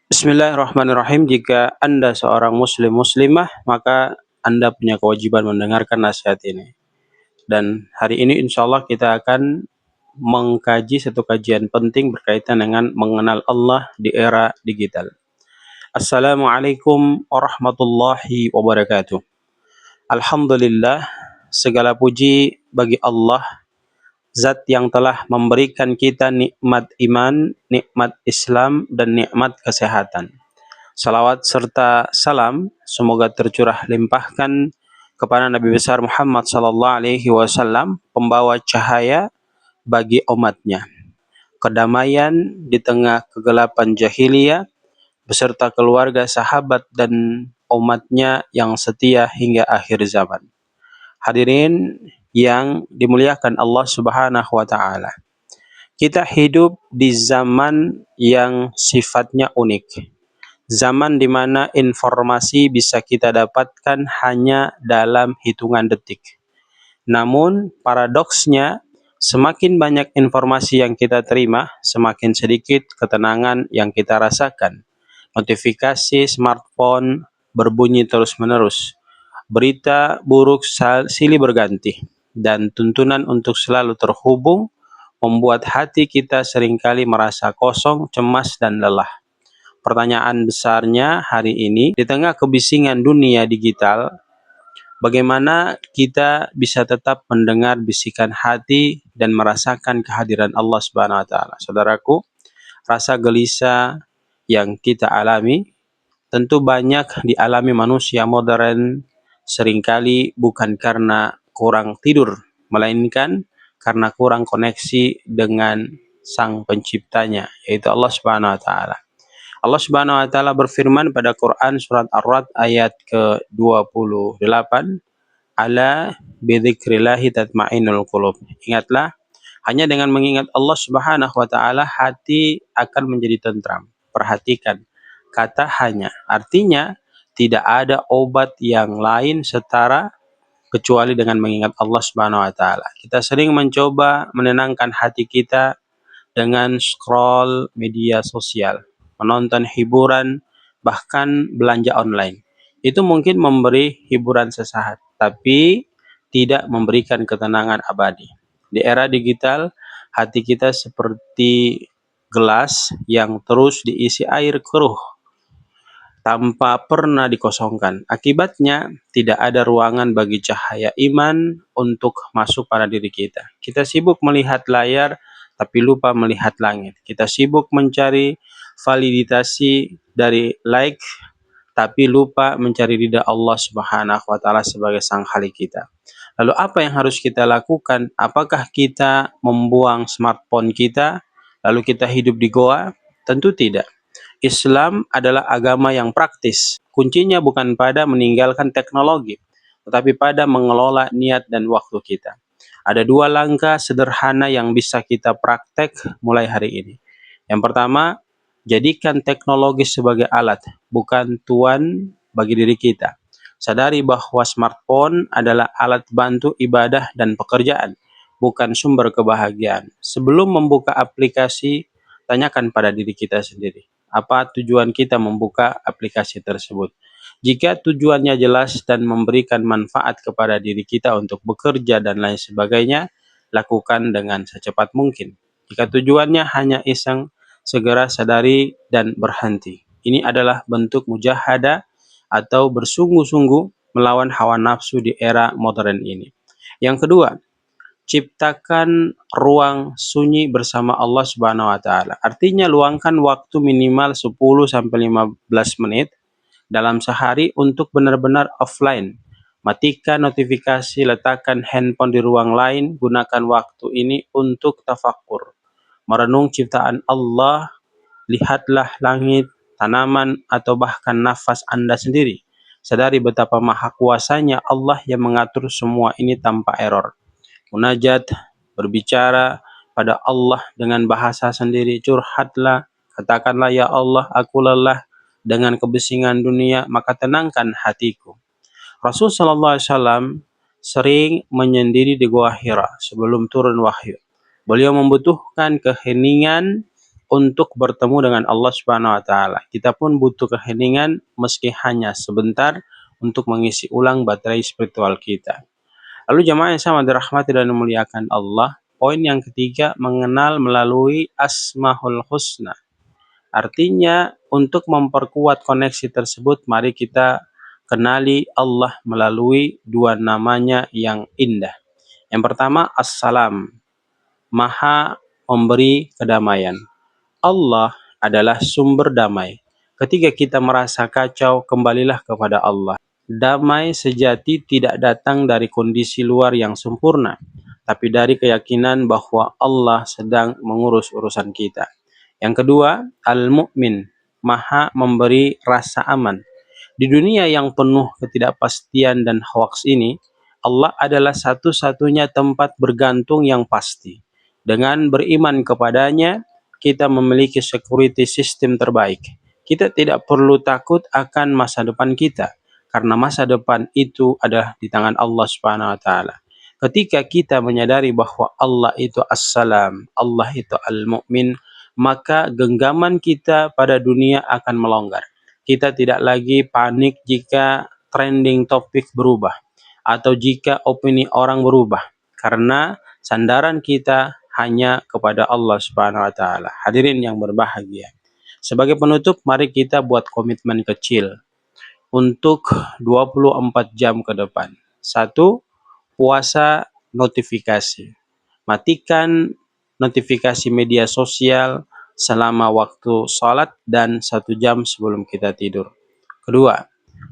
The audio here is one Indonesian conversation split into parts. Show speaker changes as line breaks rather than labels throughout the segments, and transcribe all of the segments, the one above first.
Bismillahirrahmanirrahim. Jika Anda seorang muslim muslimah, maka Anda punya kewajiban mendengarkan nasihat ini. Dan hari ini insya Allah kita akan mengkaji satu kajian penting berkaitan dengan mengenal Allah di era digital. Assalamualaikum warahmatullahi wabarakatuh. Alhamdulillah, segala puji bagi Allah, Zat yang telah memberikan kita nikmat iman, nikmat Islam, dan nikmat kesehatan. Salawat serta salam semoga tercurah limpahkan kepada Nabi besar Muhammad sallallahu alaihi wasallam, pembawa cahaya bagi umatnya, kedamaian di tengah kegelapan jahiliyah, beserta keluarga, sahabat, dan umatnya yang setia hingga akhir zaman. Hadirin yang dimuliakan Allah Subhanahu wa taala. Kita hidup di zaman yang sifatnya unik. Zaman di mana informasi bisa kita dapatkan hanya dalam hitungan detik. Namun, paradoksnya, semakin banyak informasi yang kita terima, semakin sedikit ketenangan yang kita rasakan. Notifikasi smartphone berbunyi terus-menerus. Berita buruk silih berganti. Dan tuntunan untuk selalu terhubung membuat hati kita seringkali merasa kosong, cemas, dan lelah. Pertanyaan besarnya hari ini, di tengah kebisingan dunia digital, bagaimana kita bisa tetap mendengar bisikan hati dan merasakan kehadiran Allah Subhanahu wa taala? Saudaraku, rasa gelisah yang kita alami tentu banyak dialami manusia modern, seringkali bukan karena kurang tidur, melainkan karena kurang koneksi dengan Sang Penciptanya, yaitu Allah Subhanahu wa taala. Allah Subhanahu wa taala berfirman pada Quran surat Ar-Ra'd ayat ke-28, "Ala bidzikrillahi tatma'innul qulub." Ingatlah, hanya dengan mengingat Allah Subhanahu wa taala hati akan menjadi tentram. Perhatikan kata hanya, artinya tidak ada obat yang lain setara kecuali dengan mengingat Allah Subhanahu wa taala. Kita sering mencoba menenangkan hati kita dengan scroll media sosial, menonton hiburan, bahkan belanja online. Itu mungkin memberi hiburan sesaat, tapi tidak memberikan ketenangan abadi. Di era digital, hati kita seperti gelas yang terus diisi air keruh tanpa pernah dikosongkan. Akibatnya, tidak ada ruangan bagi cahaya iman untuk masuk pada diri kita. Kita sibuk melihat layar, tapi lupa melihat langit. Kita sibuk mencari validasi dari like, tapi lupa mencari ridha Allah Subhanahu wa taala sebagai sang khalik kita. Lalu apa yang harus kita lakukan? Apakah kita membuang smartphone kita, lalu kita hidup di goa? Tentu tidak. Islam adalah agama yang praktis. Kuncinya bukan pada meninggalkan teknologi, tetapi pada mengelola niat dan waktu kita. Ada dua langkah sederhana yang bisa kita praktek mulai hari ini. Yang pertama, jadikan teknologi sebagai alat, bukan tuan bagi diri kita. Sadari bahwa smartphone adalah alat bantu ibadah dan pekerjaan, bukan sumber kebahagiaan. Sebelum membuka aplikasi, tanyakan pada diri kita sendiri, apa tujuan kita membuka aplikasi tersebut? Jika tujuannya jelas dan memberikan manfaat kepada diri kita untuk bekerja dan lain sebagainya, lakukan dengan secepat mungkin. Jika tujuannya hanya iseng, segera sadari dan berhenti. Ini adalah bentuk mujahadah atau bersungguh-sungguh melawan hawa nafsu di era modern ini. Yang kedua, ciptakan ruang sunyi bersama Allah Subhanahu wa taala. Artinya luangkan waktu minimal 10 sampai 15 menit dalam sehari untuk benar-benar offline. Matikan notifikasi, letakkan handphone di ruang lain, gunakan waktu ini untuk tafakkur, merenung ciptaan Allah, lihatlah langit, tanaman, atau bahkan nafas Anda sendiri. Sadari betapa maha kuasanya Allah yang mengatur semua ini tanpa error. Munajat, berbicara pada Allah dengan bahasa sendiri, curhatlah, katakanlah, ya Allah, aku lelah dengan kebisingan dunia, maka tenangkan hatiku. Rasul sallallahu alaihi wasallam sering menyendiri di Gua Hira sebelum turun wahyu. Beliau membutuhkan keheningan untuk bertemu dengan Allah Subhanahu wa taala. Kita pun butuh keheningan meski hanya sebentar untuk mengisi ulang baterai spiritual kita. Lalu jamaah yang sama dirahmati dan dimuliakan Allah, poin yang ketiga, mengenal melalui Asmaul Husna. Artinya, untuk memperkuat koneksi tersebut, mari kita kenali Allah melalui dua namanya yang indah. Yang pertama, Assalam, Maha memberi kedamaian. Allah adalah sumber damai. Ketika kita merasa kacau, kembalilah kepada Allah. Damai sejati tidak datang dari kondisi luar yang sempurna, tapi dari keyakinan bahwa Allah sedang mengurus urusan kita. Yang kedua, Al-Mu'min, Maha memberi rasa aman. Di dunia yang penuh ketidakpastian dan hoaks ini, Allah adalah satu-satunya tempat bergantung yang pasti. Dengan beriman kepadanya, kita memiliki security system terbaik. Kita tidak perlu takut akan masa depan kita, karena masa depan itu adalah di tangan Allah Subhanahu wa taala. Ketika kita menyadari bahwa Allah itu As-Salam, Allah itu Al-Mu'min, maka genggaman kita pada dunia akan melonggar. Kita tidak lagi panik jika trending topik berubah atau jika opini orang berubah, karena sandaran kita hanya kepada Allah Subhanahu wa taala. Hadirin yang berbahagia. Sebagai penutup, mari kita buat komitmen kecil untuk 24 jam ke depan. 1. Puasa notifikasi. Matikan notifikasi media sosial selama waktu sholat dan 1 jam sebelum kita tidur. Kedua,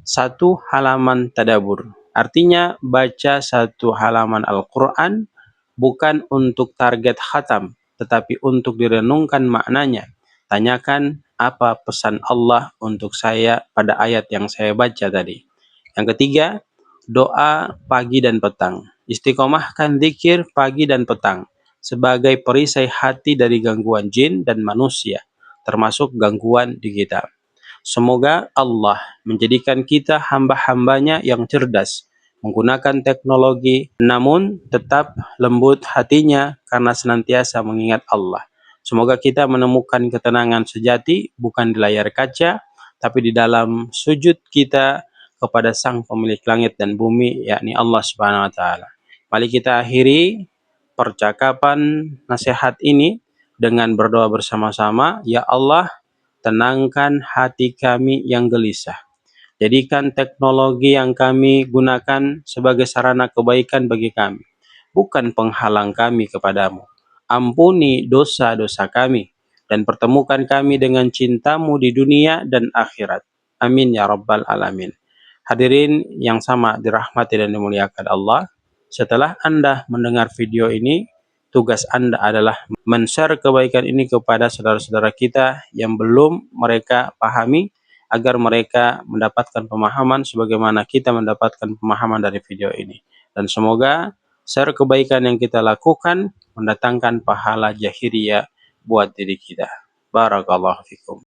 1 halaman tadabur. Artinya baca 1 halaman Al-Quran bukan untuk target khatam, tetapi untuk direnungkan maknanya. Tanyakan apa pesan Allah untuk saya pada ayat yang saya baca tadi. Yang ketiga, doa pagi dan petang. Istiqomahkan zikir pagi dan petang sebagai perisai hati dari gangguan jin dan manusia, termasuk gangguan digital. Semoga Allah menjadikan kita hamba-hambanya yang cerdas, menggunakan teknologi, namun tetap lembut hatinya karena senantiasa mengingat Allah. Semoga kita menemukan ketenangan sejati bukan di layar kaca, tapi di dalam sujud kita kepada Sang Pemilik langit dan bumi, yakni Allah Subhanahu wa taala. Mari kita akhiri percakapan nasihat ini dengan berdoa bersama-sama. Ya Allah, tenangkan hati kami yang gelisah. Jadikan teknologi yang kami gunakan sebagai sarana kebaikan bagi kami, bukan penghalang kami kepadamu. Ampuni dosa-dosa kami, dan pertemukan kami dengan cintamu di dunia dan akhirat. Amin ya rabbal alamin. Hadirin yang sama dirahmati dan dimuliakan Allah, setelah Anda mendengar video ini, tugas Anda adalah men-share kebaikan ini kepada saudara-saudara kita yang belum mereka pahami, agar mereka mendapatkan pemahaman sebagaimana kita mendapatkan pemahaman dari video ini. Dan semoga share kebaikan yang kita lakukan mendatangkan pahala jahiliyah buat diri kita. Barakallahu fikum.